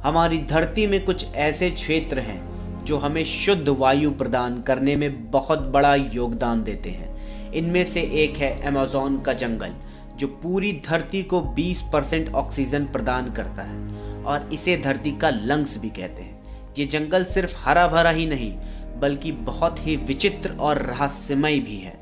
हमारी धरती में कुछ ऐसे क्षेत्र हैं जो हमें शुद्ध वायु प्रदान करने में बहुत बड़ा योगदान देते हैं। इनमें से एक है अमेज़न का जंगल, जो पूरी धरती को 20% ऑक्सीजन प्रदान करता है और इसे धरती का लंग्स भी कहते हैं। ये जंगल सिर्फ हरा भरा ही नहीं बल्कि बहुत ही विचित्र और रहस्यमय भी है।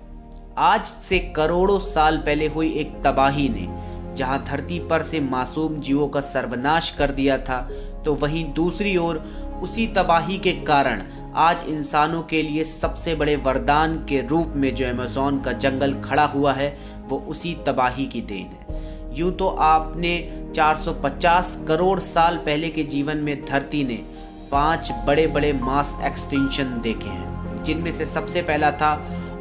आज से करोड़ों साल पहले हुई एक तबाही ने जहां धरती पर से मासूम जीवों का सर्वनाश कर दिया था, तो वहीं दूसरी ओर उसी तबाही के कारण आज इंसानों के लिए सबसे बड़े वरदान के रूप में जो अमेज़न का जंगल खड़ा हुआ है, वो उसी तबाही की देन है। यूं तो आपने 450 करोड़ साल पहले के जीवन में धरती ने 5 बड़े बड़े मास एक्सटिंक्शन देखे हैं, जिनमें से सबसे पहला था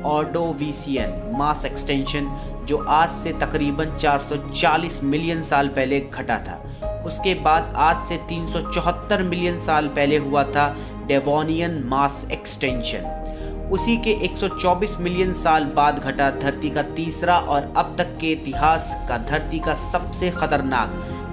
ऑर्डोविसियन मास एक्सटेंशन, जो आज से तकरीबन 440 मिलियन साल पहले घटा था। उसके बाद आज से 374 मिलियन साल पहले हुआ था डेवोनियन मास एक्सटेंशन। उसी के 124 मिलियन साल बाद घटा धरती का तीसरा और अब तक के इतिहास का धरती का सबसे खतरनाक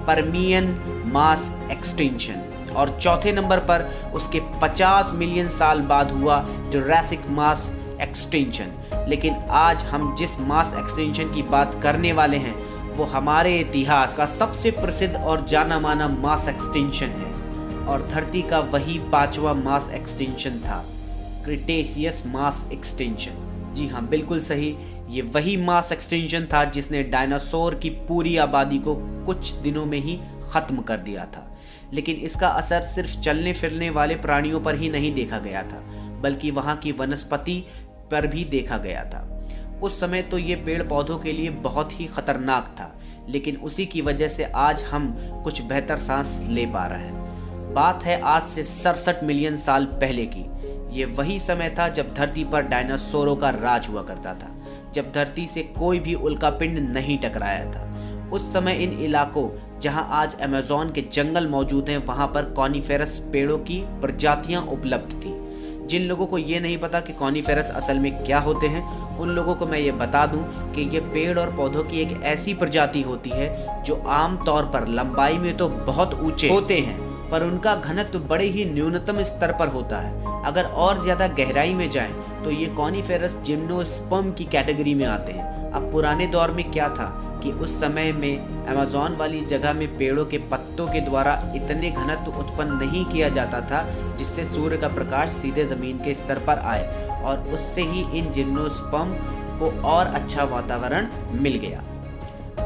परमियन मास एक्सटेंशन। और चौथे नंबर पर उसके 50 मिलियन साल बाद हुआ जुरासिक मास एक्सटेंशन। लेकिन आज हम जिस मास एक्सटेंशन की बात करने वाले हैं वो हमारे इतिहास का सबसे प्रसिद्ध और जाना माना मास एक्सटेंशन है, और धरती का वही 5वां मास एक्सटेंशन था, क्रिटेशियस मास एक्सटेंशन। जी हाँ, बिल्कुल सही, ये वही मास एक्सटेंशन था जिसने डायनासोर की पूरी आबादी को कुछ दिनों में ही खत्म कर दिया था। लेकिन इसका असर सिर्फ चलने फिरने वाले प्राणियों पर ही नहीं देखा गया था, बल्कि वहाँ की वनस्पति पर भी देखा गया था। उस समय तो ये पेड़ पौधों के लिए बहुत ही खतरनाक था, लेकिन उसी की वजह से आज हम कुछ बेहतर सांस ले पा रहे हैं। बात है आज से 67 मिलियन साल पहले की। ये वही समय था जब धरती पर डायनासोरों का राज हुआ करता था, जब धरती से कोई भी उल्कापिंड नहीं टकराया था। उस समय इन इलाकों जहां आज अमेज़न के जंगल मौजूद हैं, वहां पर कॉनिफेरस पेड़ों की प्रजातियां उपलब्ध थी। जिन लोगों को ये नहीं पता कि कॉनिफेरस असल में क्या होते हैं, उन लोगों को मैं ये बता दूं कि ये पेड़ और पौधों की एक ऐसी प्रजाति होती है जो आम तौर पर लंबाई में तो बहुत ऊंचे होते हैं, पर उनका घनत्व बड़े ही न्यूनतम स्तर पर होता है। अगर और ज़्यादा गहराई में जाएं तो ये कॉनिफेरस जिम्नोस्पर्म की कैटेगरी में आते हैं। अब पुराने दौर में क्या था कि उस समय में अमेज़न वाली जगह में पेड़ों के पत्तों के द्वारा इतने घनत्व उत्पन्न नहीं किया जाता था जिससे सूर्य का प्रकाश सीधे ज़मीन के स्तर पर आए, और उससे ही इन जिम्नोस्पर्म को और अच्छा वातावरण मिल गया।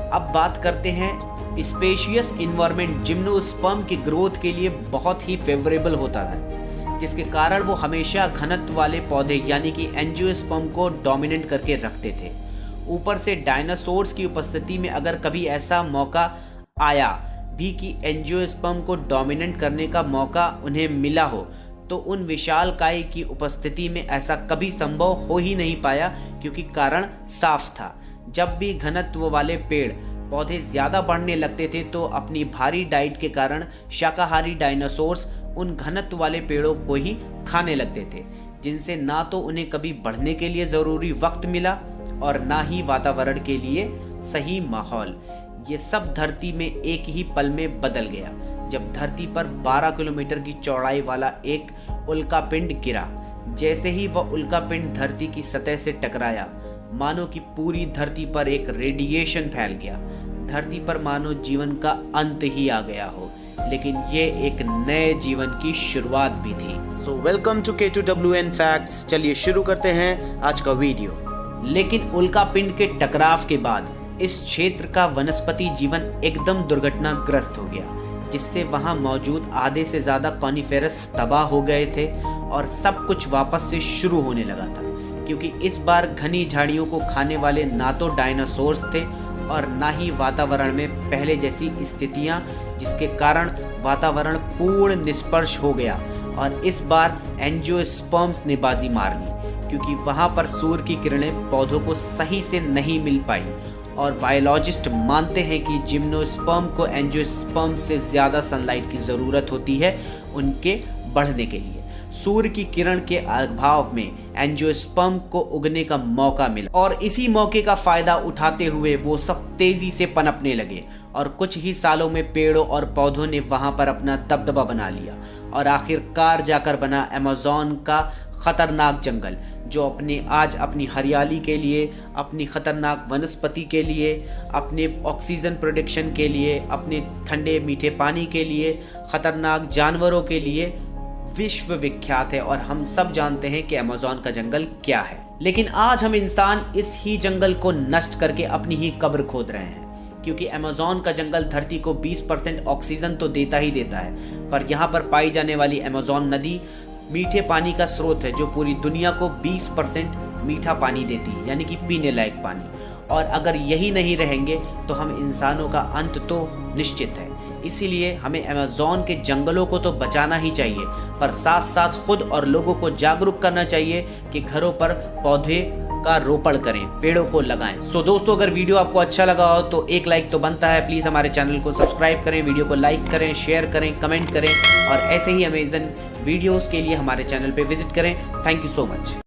अब बात करते हैं स्पेशियस इन्वायरमेंट। जिम्नोस्पर्म की ग्रोथ के लिए बहुत ही फेवरेबल होता था, जिसके कारण वो हमेशा घनत्व वाले पौधे यानी कि एंजियोस्पर्म को डोमिनेट करके रखते थे। ऊपर से डायनासोर्स की उपस्थिति में अगर कभी ऐसा मौका आया भी कि एंजियोस्पर्म को डोमिनेट करने का मौका उन्हें मिला हो, तो उन विशालकाय की उपस्थिति में ऐसा कभी संभव हो ही नहीं पाया, क्योंकि कारण साफ था। जब भी घनत्व वाले पेड़ पौधे ज़्यादा बढ़ने लगते थे तो अपनी भारी डाइट के कारण शाकाहारी डायनासोर्स उन घनत्व वाले पेड़ों को ही खाने लगते थे, जिनसे ना तो उन्हें कभी बढ़ने के लिए ज़रूरी वक्त मिला और ना ही वातावरण के लिए सही माहौल। ये सब धरती में एक ही पल में बदल गया जब धरती पर 12 किलोमीटर की चौड़ाई वाला एक उल्कापिंड गिरा। जैसे ही वह उल्कापिंड धरती की सतह से टकराया, मानो कि पूरी धरती पर एक रेडिएशन फैल गया। धरती पर मानो जीवन का अंत ही आ गया हो, लेकिन ये एक नए जीवन की शुरुआत भी थी। So welcome to K2WN facts. चलिए शुरू करते हैं आज का वीडियो। लेकिन उल्कापिंड के टकराव के बाद इस क्षेत्र का वनस्पति जीवन एकदम दुर्घटनाग्रस्त हो गया, जिससे वहां मौजूद आधे से ज़्यादा कॉनिफेरस तबाह हो गए थे और सब कुछ वापस से शुरू होने लगा था, क्योंकि इस बार घनी झाड़ियों को खाने वाले ना तो डायनासोर्स थे और ना ही वातावरण में पहले जैसी स्थितियां, जिसके कारण वातावरण पूर्ण निष्पर्श हो गया। और इस बार एंजियोस्पर्म्स ने बाजी मार ली, क्योंकि वहां पर सूर्य की किरणें पौधों को सही से नहीं मिल पाई, और बायोलॉजिस्ट मानते हैं कि जिम्नोस्पर्म को एंजियोस्पर्म से ज़्यादा सनलाइट की ज़रूरत होती है उनके बढ़ने के लिए। सूर्य की किरण के अभाव में एंजियोस्पर्म को उगने का मौका मिला और इसी मौके का फायदा उठाते हुए वो सब तेजी से पनपने लगे और कुछ ही सालों में पेड़ों और पौधों ने वहां पर अपना दबदबा बना लिया और आखिरकार जाकर बना अमेज़न का खतरनाक जंगल, जो अपनी हरियाली के लिए, अपनी खतरनाक वनस्पति के लिए, अपने ऑक्सीजन प्रोडक्शन के लिए, अपने ठंडे मीठे पानी के लिए, खतरनाक जानवरों के लिए विश्व विख्यात है। और हम सब जानते हैं कि अमेज़न का जंगल क्या है। लेकिन आज हम इंसान इस ही जंगल को नष्ट करके अपनी ही कब्र खोद रहे हैं, क्योंकि अमेज़न का जंगल धरती को 20% ऑक्सीजन तो देता ही देता है, पर यहाँ पर पाई जाने वाली अमेज़न नदी मीठे पानी का स्रोत है, जो पूरी दुनिया को 20% मीठा पानी देती है, यानी कि पीने लायक पानी। और अगर यही नहीं रहेंगे तो हम इंसानों का अंत तो निश्चित है। इसीलिए हमें अमेज़न के जंगलों को तो बचाना ही चाहिए, पर साथ साथ खुद और लोगों को जागरूक करना चाहिए कि घरों पर पौधे का रोपण करें, पेड़ों को लगाएं। सो दोस्तों, अगर वीडियो आपको अच्छा लगा हो तो एक लाइक तो बनता है। प्लीज़ हमारे चैनल को सब्सक्राइब करें, वीडियो को लाइक करें, शेयर करें, कमेंट करें और ऐसे ही अमेज़न वीडियोस के लिए हमारे चैनल पे विजिट करें। Thank you so much.